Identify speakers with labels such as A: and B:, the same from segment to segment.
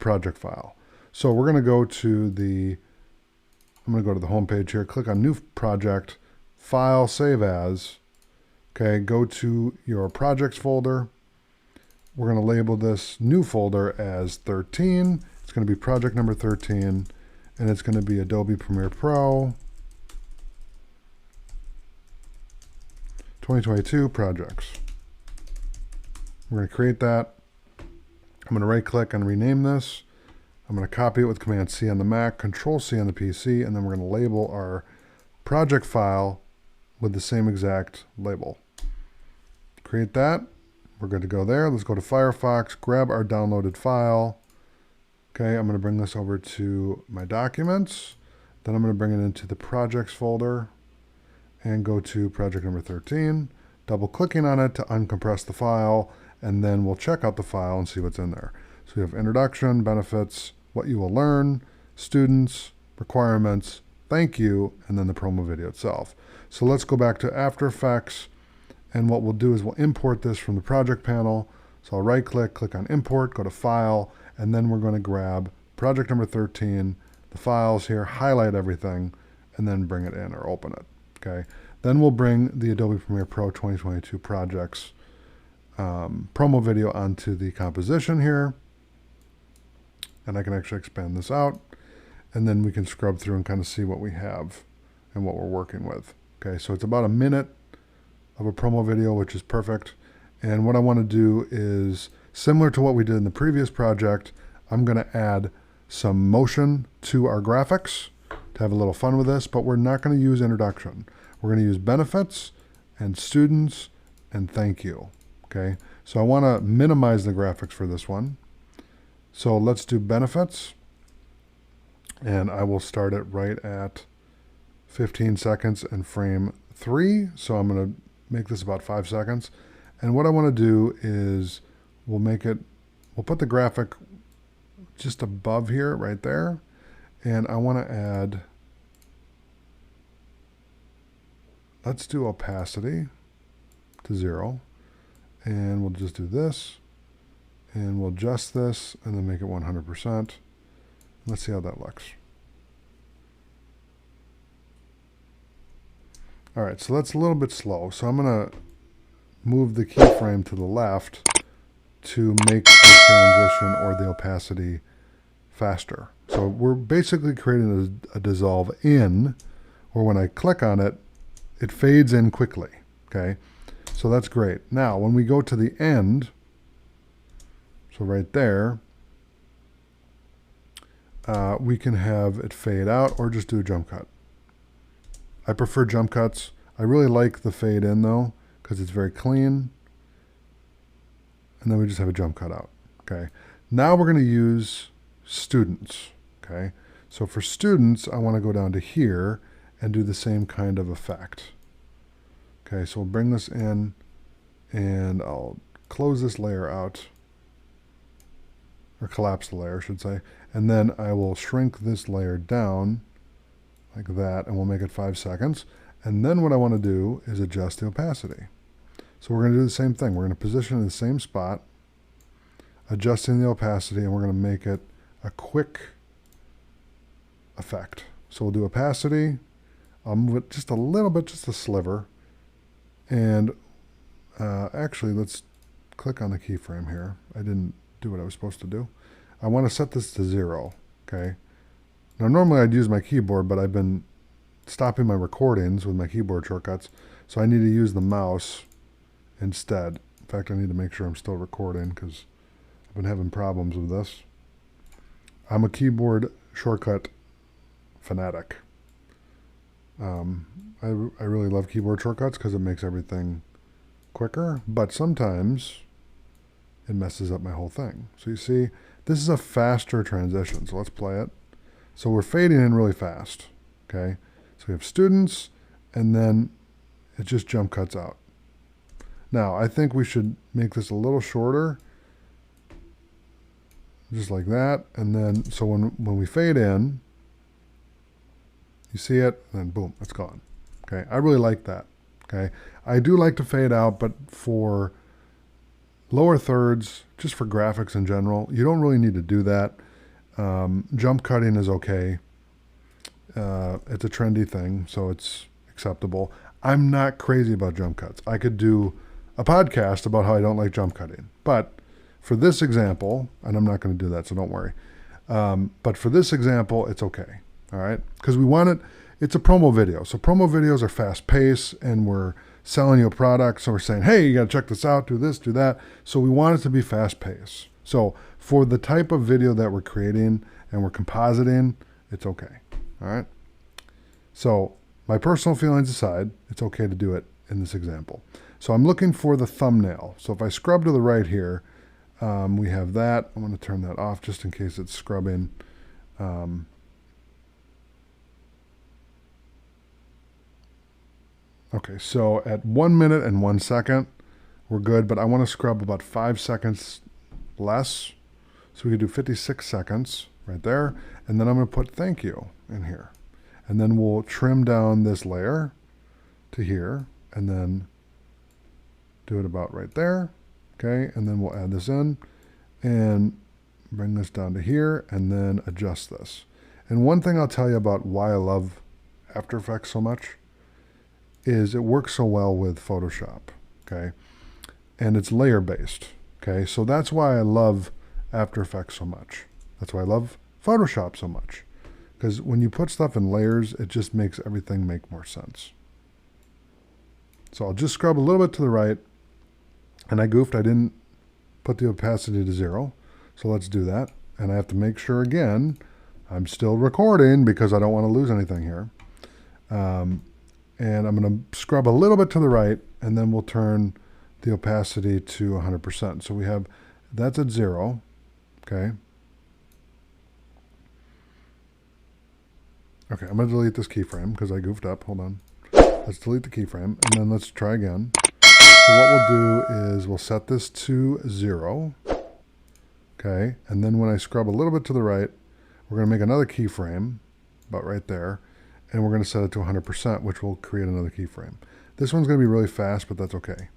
A: project file. So we're going to go to I'm going to go to the home page here, click on New Project, File, Save As. Okay, go to your Projects folder. We're going to label this new folder as 13. It's going to be project number 13, and it's going to be Adobe Premiere Pro 2022 projects. We're going to create that. I'm going to right click and rename this. I'm going to copy it with Command C on the Mac, Control C on the PC, and then we're going to label our project file with the same exact label. Create that. We're good to go there. Let's go to Firefox, grab our downloaded file. Okay, I'm going to bring this over to my documents. Then I'm going to bring it into the projects folder and go to project number 13, double clicking on it to uncompress the file, and then we'll check out the file and see what's in there. So we have introduction, benefits, what you will learn, students, requirements, thank you, and then the promo video itself. So let's go back to AfterEffects, and what we'll do is we'll import this from the project panel. So I'll right click, click on import, go to file, and then we're going to grab project number 13, the files here, highlight everything, and then bring it in or open it. Okay. Then we'll bring the Adobe Premiere Pro 2022 projects promo video onto the composition here. And I can actually expand this out. And then we can scrub through and kind of see what we have and what we're working with. Okay, so it's about a minute of a promo video, which is perfect. And what I want to do is, similar to what we did in the previous project, I'm going to add some motion to our graphics to have a little fun with this, but we're not going to use introduction. We're going to use benefits and students and thank you. Okay, so I want to minimize the graphics for this one. So let's do benefits, and I will start it right at 15 seconds and frame 3. So I'm going to make this about 5 seconds. And what I want to do is we'll put the graphic just above here, right there. And I want to add, let's do opacity to 0. And we'll just do this. And we'll adjust this and then make it 100%. Let's see how that looks. All right, so that's a little bit slow. So I'm going to move the keyframe to the left to make the transition or the opacity faster. So we're basically creating a dissolve in, or when I click on it, it fades in quickly. Okay, so that's great. Now, when we go to the end, so right there, we can have it fade out or just do a jump cut. I prefer jump cuts. I really like the fade in though, because it's very clean. And then we just have a jump cut out. Okay. Now we're going to use students. Okay. So for students, I want to go down to here and do the same kind of effect. Okay. So we'll bring this in and I'll close this layer out, or collapse the layer, I should say. And then I will shrink this layer down like that, and we'll make it 5 seconds. And then what I want to do is adjust the opacity. So we're going to do the same thing. We're going to position it in the same spot, adjusting the opacity, and we're going to make it a quick effect. So we'll do opacity. I'll move it just a little bit, just a sliver. And actually, let's click on the keyframe here. I didn't do what I was supposed to do. I want to set this to 0. Okay. Now normally I'd use my keyboard, but I've been stopping my recordings with my keyboard shortcuts, so I need to use the mouse instead. In fact, I need to make sure I'm still recording because I've been having problems with this. I'm a keyboard shortcut fanatic. I really love keyboard shortcuts because it makes everything quicker, but sometimes it messes up my whole thing. So you see, this is a faster transition. So let's play it. So we're fading in really fast. Okay. So we have students, and then it just jump cuts out. Now, I think we should make this a little shorter, just like that. And then, so when we fade in, you see it, and then boom, it's gone. Okay. I really like that. Okay. I do like to fade out, but for lower thirds, just for graphics in general, you don't really need to do that. Jump cutting is okay. It's a trendy thing, so it's acceptable. I'm not crazy about jump cuts. I could do a podcast about how I don't like jump cutting. But for this example, and I'm not going to do that, so don't worry. But for this example, it's okay. All right? Because we want it, it's a promo video. So promo videos are fast paced, and we're selling you a product. So we're saying, hey, you got to check this out, do this, do that. So we want it to be fast paced. So for the type of video that we're creating and we're compositing, it's okay. All right? So my personal feelings aside, it's okay to do it in this example. So I'm looking for the thumbnail. So if I scrub to the right here, we have that. I'm going to turn that off just in case it's scrubbing. Okay, so at 1 minute and 1 second, we're good, but I want to scrub about 5 seconds less. So we could do 56 seconds right there. And then I'm going to put thank you in here. And then we'll trim down this layer to here, and then do it about right there. Okay, and then we'll add this in and bring this down to here, and then adjust this. And one thing I'll tell you about why I love After Effects so much is it works so well with Photoshop, okay? And it's layer based, okay? So that's why I love After Effects so much. That's why I love Photoshop so much. Because when you put stuff in layers, it just makes everything make more sense. So I'll just scrub a little bit to the right, and I goofed, I didn't put the opacity to 0. So let's do that. And I have to make sure again, I'm still recording because I don't want to lose anything here. And I'm going to scrub a little bit to the right, and then we'll turn the opacity to 100%. So we have, that's at 0, okay? Okay, I'm going to delete this keyframe because I goofed up. Hold on. Let's delete the keyframe, and then let's try again. So what we'll do is we'll set this to 0, okay? And then when I scrub a little bit to the right, we're going to make another keyframe, about right there, and we're going to set it to 100%, which will create another keyframe. This one's going to be really fast, but that's okay.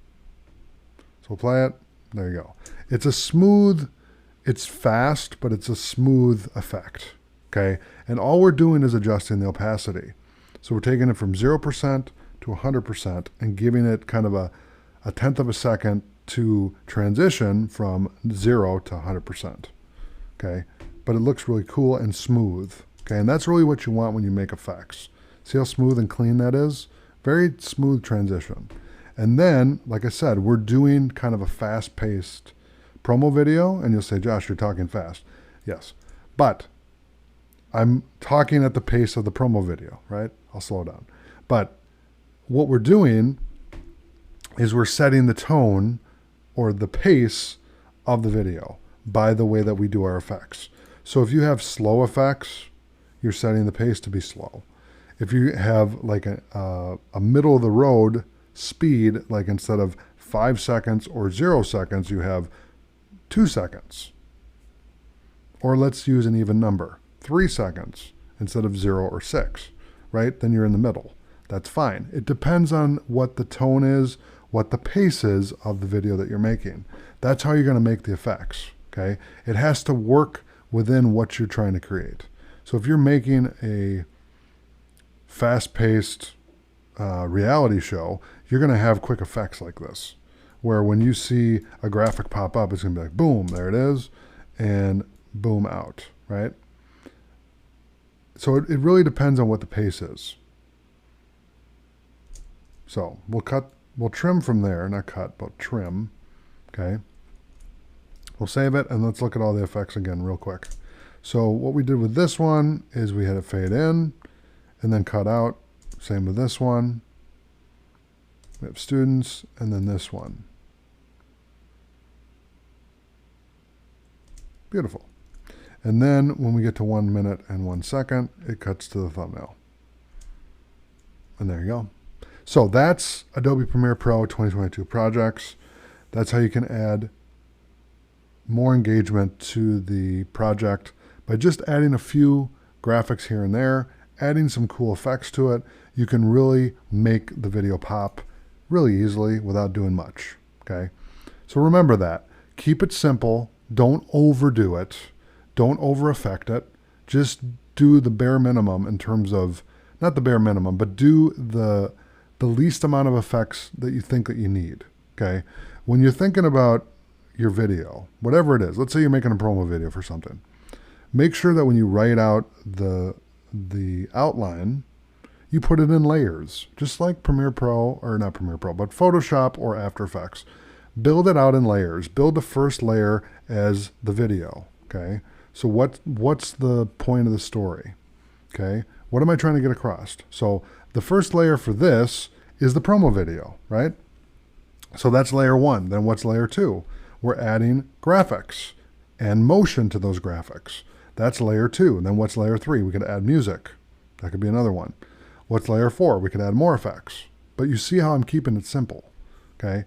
A: So we'll play it. There you go. It's a smooth, it's fast, but it's a smooth effect, okay? And all we're doing is adjusting the opacity. So we're taking it from 0% to 100% and giving it kind of a tenth of a second to transition from 0 to 100%, okay? But it looks really cool and smooth. Okay, and that's really what you want when you make effects. See how smooth and clean that is? Very smooth transition. And then, like I said, we're doing kind of a fast-paced promo video, and you'll say, Josh, you're talking fast. Yes, but I'm talking at the pace of the promo video, right? I'll slow down. But what we're doing is we're setting the tone or the pace of the video by the way that we do our effects. So if you have slow effects, you're setting the pace to be slow. If you have like a middle of the road speed, like instead of 5 seconds or 0 seconds, you have 2 seconds. Or let's use an even number, 3 seconds instead of 0 or 6, right? Then you're in the middle. That's fine. It depends on what the tone is, what the pace is of the video that you're making. That's how you're going to make the effects, okay? It has to work within what you're trying to create. So if you're making a fast-paced reality show, you're going to have quick effects like this, where when you see a graphic pop up, it's going to be like, boom, there it is, and boom, out, right? So it really depends on what the pace is. So we'll trim from there, not cut, but trim, okay? We'll save it, and let's look at all the effects again real quick. So what we did with this one is we had it fade in and then cut out. Same with this one. We have students, and then this one. Beautiful. And then when we get to 1 minute and 1 second, it cuts to the thumbnail. And there you go. So that's Adobe Premiere Pro 2022 projects. That's how you can add more engagement to the project by just adding a few graphics here and there, adding some cool effects to it. You can really make the video pop really easily without doing much, okay? So remember that. Keep it simple. Don't overdo it. Don't over affect it. Just do the bare minimum in terms of, not the bare minimum, but do the least amount of effects that you think that you need, okay? When you're thinking about your video, whatever it is, let's say you're making a promo video for something, make sure that when you write out the outline, you put it in layers, just like PremierePro, or not PremierePro, but Photoshop or AfterEffects. Build it out in layers. Build the first layer as the video, okay? So what's the point of the story, okay? What am I trying to get across? So the first layer for this is the promo video, right? So that's layer one. Then what's layer two? We're adding graphics and motion to those graphics. That's layer two. And then what's layer three? We could add music. That could be another one. What's layer four? We could add more effects. But you see how I'm keeping it simple, okay?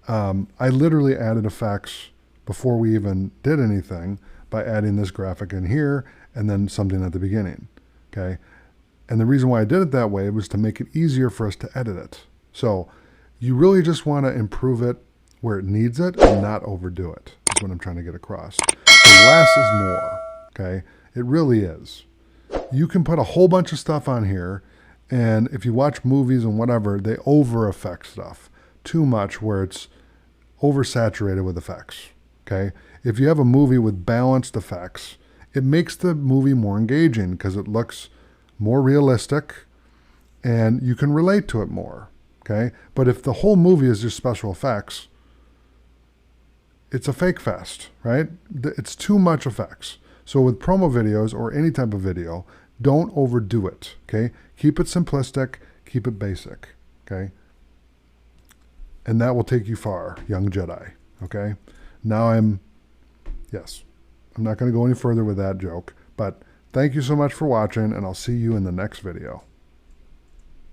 A: I literally added effects before we even did anything by adding this graphic in here and then something at the beginning, okay? And the reason why I did it that way was to make it easier for us to edit it. So you really just want to improve it where it needs it and not overdo it. That's what I'm trying to get across. So less is more, okay? It really is. You can put a whole bunch of stuff on here, and if you watch movies and whatever, they over affect stuff too much where it's oversaturated with effects, okay? If you have a movie with balanced effects, it makes the movie more engaging because it looks more realistic and you can relate to it more, okay? But if the whole movie is just special effects, it's a fake fest, right? It's too much effects. So with promo videos or any type of video, don't overdo it, okay? Keep it simplistic, keep it basic, okay? And that will take you far, young Jedi, okay? Now yes, I'm not going to go any further with that joke, but thank you so much for watching, and I'll see you in the next video.